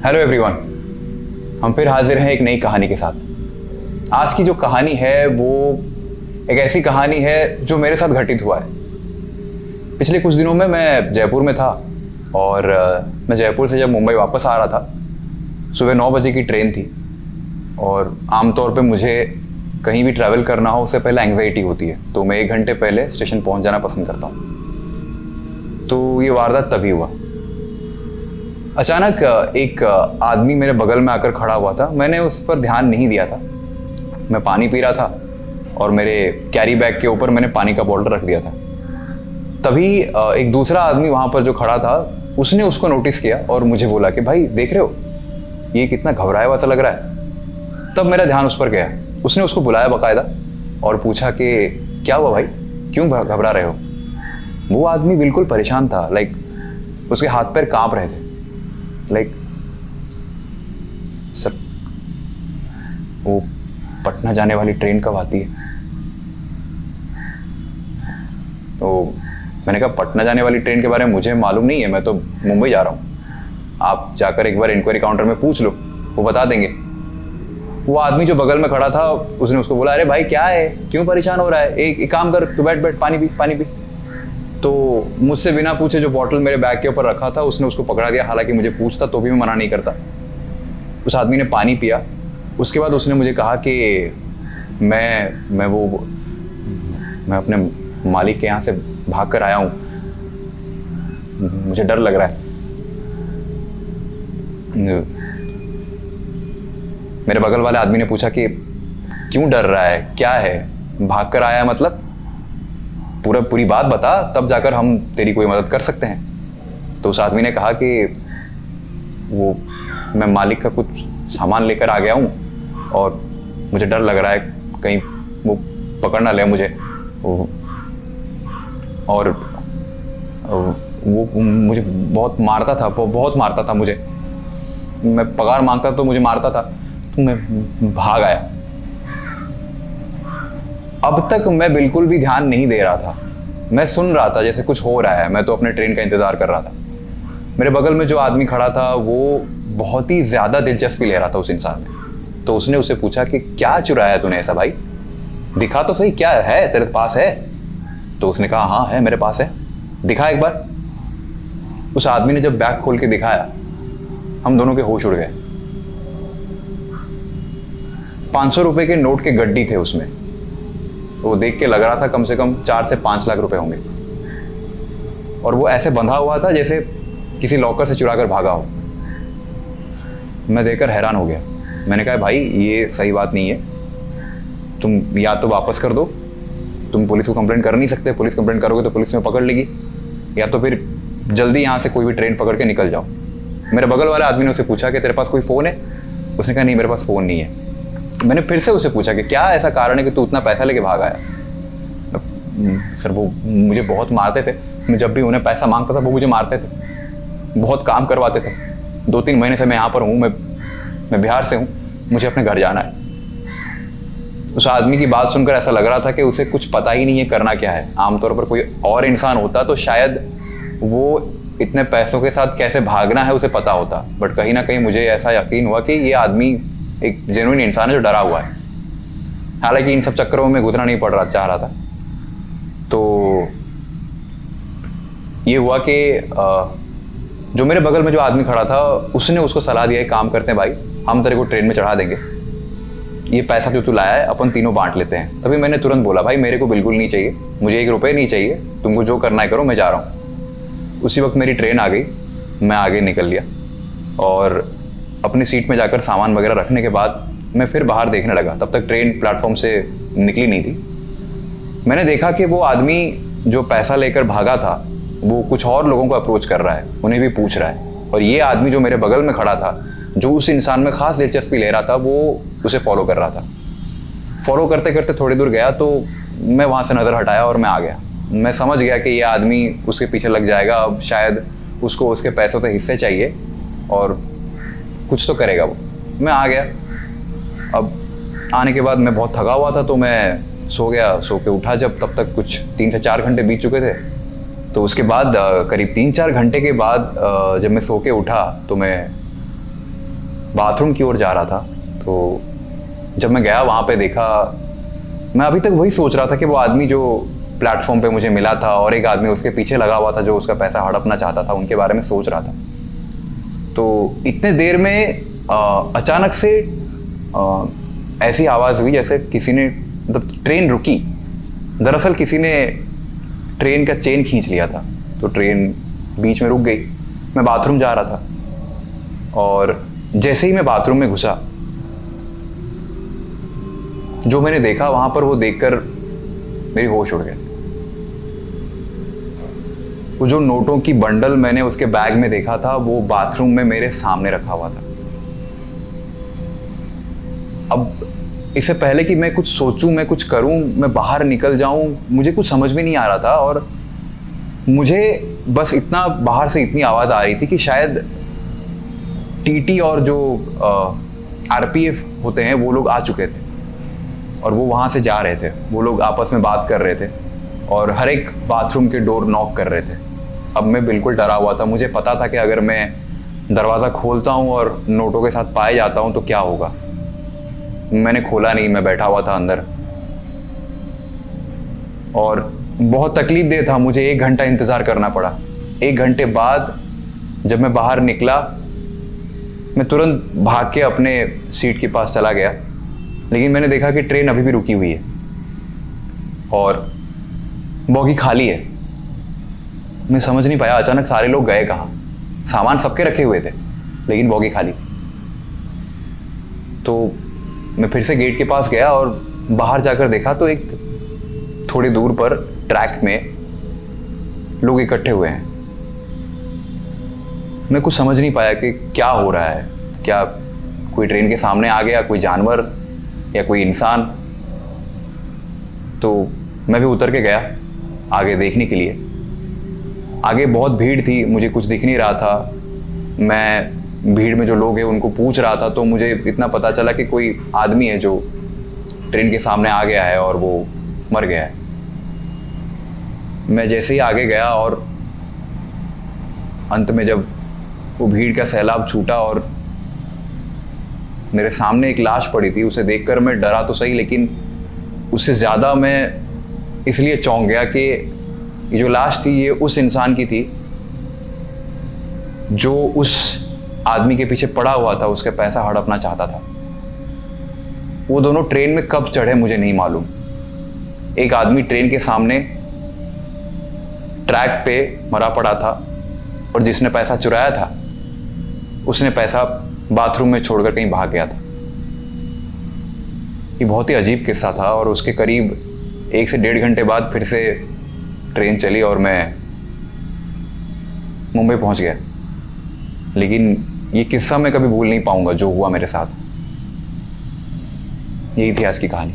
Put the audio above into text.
Hello everyone, हम फिर हाजिर हैं एक नई कहानी के साथ। आज की जो कहानी है वो एक ऐसी कहानी है जो मेरे साथ घटित हुआ है। पिछले कुछ दिनों में मैं जयपुर में था और मैं जयपुर से जब मुंबई वापस आ रहा था, सुबह 9 बजे की ट्रेन थी। और आमतौर पे मुझे कहीं भी ट्रैवल करना हो उससे पहले एंग्जाइटी होती है, तो मैं 1 घंटे पहले स्टेशन पहुंच जाना पसंद करता हूँ। तो ये वारदात तभी हुआ। अचानक एक आदमी मेरे बगल में आकर खड़ा हुआ था। मैंने उस पर ध्यान नहीं दिया था। मैं पानी पी रहा था और मेरे कैरी बैग के ऊपर मैंने पानी का बॉटल रख दिया था। तभी एक दूसरा आदमी वहाँ पर जो खड़ा था, उसने उसको नोटिस किया और मुझे बोला कि भाई देख रहे हो, ये कितना घबराया हुआ सा लग रहा है। तब मेरा ध्यान उस पर गया। उसने उसको बुलाया बाकायदा और पूछा कि क्या हुआ भाई, क्यों घबरा रहे हो। वो आदमी बिल्कुल परेशान था। उसके हाथ पैर काँप रहे थे। सर, वो पटना जाने वाली ट्रेन कब आती है? तो मैंने कहा पटना जाने वाली ट्रेन के बारे में मुझे मालूम नहीं है, मैं तो मुंबई जा रहा हूँ। आप जाकर एक बार इंक्वायरी काउंटर में पूछ लो, वो बता देंगे। वो आदमी जो बगल में खड़ा था, उसने उसको बोला, अरे भाई क्या है, क्यों परेशान हो रहा है, एक काम कर, तू बैठ, पानी पी। तो मुझसे बिना पूछे जो बॉटल मेरे बैग के ऊपर रखा था, उसने उसको पकड़ा दिया। हालांकि मुझे पूछता तो भी मैं मना नहीं करता। उस आदमी ने पानी पिया। उसके बाद उसने मुझे कहा कि मैं अपने मालिक के यहाँ से भाग कर आया हूँ, मुझे डर लग रहा है। मेरे बगल वाले आदमी ने पूछा कि क्यों डर रहा है, क्या है, भाग कर आया मतलब पूरी बात बता, तब जाकर हम तेरी कोई मदद कर सकते हैं। तो उस आदमी ने कहा कि मैं मालिक का कुछ सामान लेकर आ गया हूँ और मुझे डर लग रहा है कहीं वो पकड़ ना ले मुझे। और वो मुझे बहुत मारता था मुझे। मैं पगार मांगता तो मुझे मारता था, तो मैं भाग आया। अब तक मैं बिल्कुल भी ध्यान नहीं दे रहा था। मैं सुन रहा था जैसे कुछ हो रहा है। मैं तो अपने ट्रेन का इंतजार कर रहा था। मेरे बगल में जो आदमी खड़ा था वो बहुत ही ज्यादा दिलचस्पी ले रहा था उस इंसान में। तो उसने उससे पूछा कि क्या चुराया तूने ऐसा भाई, दिखा तो सही, क्या है तेरे पास है? तो उसने कहा हाँ है मेरे पास है, दिखा एक बार। उस आदमी ने जब बैग खोल के दिखाया, हम दोनों के होश उड़ गए। 500 रुपए के नोट के गड्डी थे उसमें। वो देख के लग रहा था कम से कम 4 से 5 लाख रुपए होंगे। और वो ऐसे बंधा हुआ था जैसे किसी लॉकर से चुरा कर भागा हो। मैं देखकर हैरान हो गया। मैंने कहा भाई ये सही बात नहीं है, तुम या तो वापस कर दो, तुम पुलिस को कंप्लेंट कर नहीं सकते, पुलिस कंप्लेंट करोगे तो पुलिस में पकड़ लेगी, या तो फिर जल्दी यहाँ से कोई भी ट्रेन पकड़ के निकल जाओ। मेरे बगल वाले आदमी ने उससे पूछा कि तेरे पास कोई फ़ोन है? उसने कहा नहीं मेरे पास फ़ोन नहीं है। मैंने फिर से उससे पूछा कि क्या ऐसा कारण है कि तू उतना पैसा लेके भाग आया? सर वो मुझे बहुत मारते थे, मैं जब भी उन्हें पैसा मांगता था वो मुझे मारते थे, बहुत काम करवाते थे। 2-3 महीने से मैं यहाँ पर हूँ, मैं बिहार से हूँ, मुझे अपने घर जाना है। उस आदमी की बात सुनकर ऐसा लग रहा था कि उसे कुछ पता ही नहीं है करना क्या है। आमतौर पर कोई और इंसान होता तो शायद वो इतने पैसों के साथ कैसे भागना है उसे पता होता, बट कहीं ना कहीं मुझे ऐसा यकीन हुआ कि ये आदमी एक जेन्युइन इंसान है जो डरा हुआ है। हालांकि इन सब चक्करों में घुसना नहीं चाह रहा था। तो ये हुआ कि जो मेरे बगल में जो आदमी खड़ा था, उसने उसको सलाह दिया, काम करते हैं भाई, हम तेरे को ट्रेन में चढ़ा देंगे, ये पैसा जो तू लाया है अपन तीनों बांट लेते हैं। तभी मैंने तुरंत बोला भाई मेरे को बिल्कुल नहीं चाहिए, मुझे 1 रुपये नहीं चाहिए, तुमको जो करना है करो, मैं जा रहा हूँ। उसी वक्त मेरी ट्रेन आ गई। मैं आगे निकल लिया और अपनी सीट में जाकर सामान वगैरह रखने के बाद मैं फिर बाहर देखने लगा। तब तक ट्रेन प्लेटफॉर्म से निकली नहीं थी। मैंने देखा कि वो आदमी जो पैसा लेकर भागा था वो कुछ और लोगों को अप्रोच कर रहा है, उन्हें भी पूछ रहा है। और ये आदमी जो मेरे बगल में खड़ा था, जो उस इंसान में खास दिलचस्पी ले रहा था, वो उसे फॉलो कर रहा था। फॉलो करते करते थोड़ी दूर गया तो मैं वहाँ से नज़र हटाया और मैं आ गया। मैं समझ गया कि ये आदमी उसके पीछे लग जाएगा, अब शायद उसको उसके पैसों से हिस्से चाहिए और कुछ तो करेगा वो। मैं आ गया। अब आने के बाद मैं बहुत थका हुआ था तो मैं सो गया। सो के उठा जब, तब तक कुछ 3 से 4 घंटे बीत चुके थे। तो उसके बाद करीब 3-4 घंटे के बाद जब मैं सो के उठा तो मैं बाथरूम की ओर जा रहा था। तो जब मैं गया वहाँ पे देखा, मैं अभी तक वही सोच रहा था कि वो आदमी जो प्लेटफॉर्म पे मुझे मिला था और एक आदमी उसके पीछे लगा हुआ था जो उसका पैसा हड़पना चाहता था, उनके बारे में सोच रहा था। तो इतने देर में अचानक से ऐसी आवाज़ हुई जैसे किसी ने, मतलब ट्रेन रुकी। दरअसल किसी ने ट्रेन का चेन खींच लिया था, तो ट्रेन बीच में रुक गई। मैं बाथरूम जा रहा था और जैसे ही मैं बाथरूम में घुसा, जो मैंने देखा वहां पर, वो देखकर मेरी होश उड़ गए। वो जो नोटों की बंडल मैंने उसके बैग में देखा था, वो बाथरूम में मेरे सामने रखा हुआ था। अब इससे पहले कि मैं कुछ सोचूं, मैं कुछ करूं, मैं बाहर निकल जाऊं, मुझे कुछ समझ में नहीं आ रहा था। और मुझे बस इतना, बाहर से इतनी आवाज़ आ रही थी कि शायद टीटी और जो आरपीएफ होते हैं वो लोग आ चुके थे और वो वहाँ से जा रहे थे। वो लोग आपस में बात कर रहे थे और हर एक बाथरूम के डोर नॉक कर रहे थे। अब मैं बिल्कुल डरा हुआ था। मुझे पता था कि अगर मैं दरवाज़ा खोलता हूँ और नोटों के साथ पाए जाता हूँ तो क्या होगा। मैंने खोला नहीं, मैं बैठा हुआ था अंदर और बहुत तकलीफ दे था। मुझे 1 घंटा इंतज़ार करना पड़ा। 1 घंटे बाद जब मैं बाहर निकला, मैं तुरंत भाग के अपने सीट के पास चला गया, लेकिन मैंने देखा कि ट्रेन अभी भी रुकी हुई है और बॉगी खाली है। मैं समझ नहीं पाया अचानक सारे लोग गए कहाँ। सामान सबके रखे हुए थे लेकिन बॉगी खाली थी। तो मैं फिर से गेट के पास गया और बाहर जाकर देखा तो एक थोड़ी दूर पर ट्रैक में लोग इकट्ठे हुए हैं। मैं कुछ समझ नहीं पाया कि क्या हो रहा है। क्या कोई ट्रेन के सामने आ गया, कोई जानवर या कोई इंसान? तो मैं भी उतर के गया आगे देखने के लिए। आगे बहुत भीड़ थी, मुझे कुछ दिख नहीं रहा था। मैं भीड़ में जो लोग हैं उनको पूछ रहा था, तो मुझे इतना पता चला कि कोई आदमी है जो ट्रेन के सामने आ गया है और वो मर गया है। मैं जैसे ही आगे गया और अंत में जब वो भीड़ का सैलाब छूटा और मेरे सामने एक लाश पड़ी थी, उसे देखकर मैं डरा तो सही, लेकिन उससे ज़्यादा मैं इसलिए चौंक गया कि ये जो लाश थी ये उस इंसान की थी जो उस आदमी के पीछे पड़ा हुआ था, उसका पैसा हड़पना चाहता था। वो दोनों ट्रेन में कब चढ़े मुझे नहीं मालूम। एक आदमी ट्रेन के सामने ट्रैक पे मरा पड़ा था और जिसने पैसा चुराया था उसने पैसा बाथरूम में छोड़कर कहीं भाग गया था। ये बहुत ही अजीब किस्सा था और उसके करीब 1 से 1.5 घंटे बाद फिर से ट्रेन चली और मैं मुंबई पहुंच गया। लेकिन ये किस्सा मैं कभी भूल नहीं पाऊंगा जो हुआ मेरे साथ। यही थी आज की कहानी।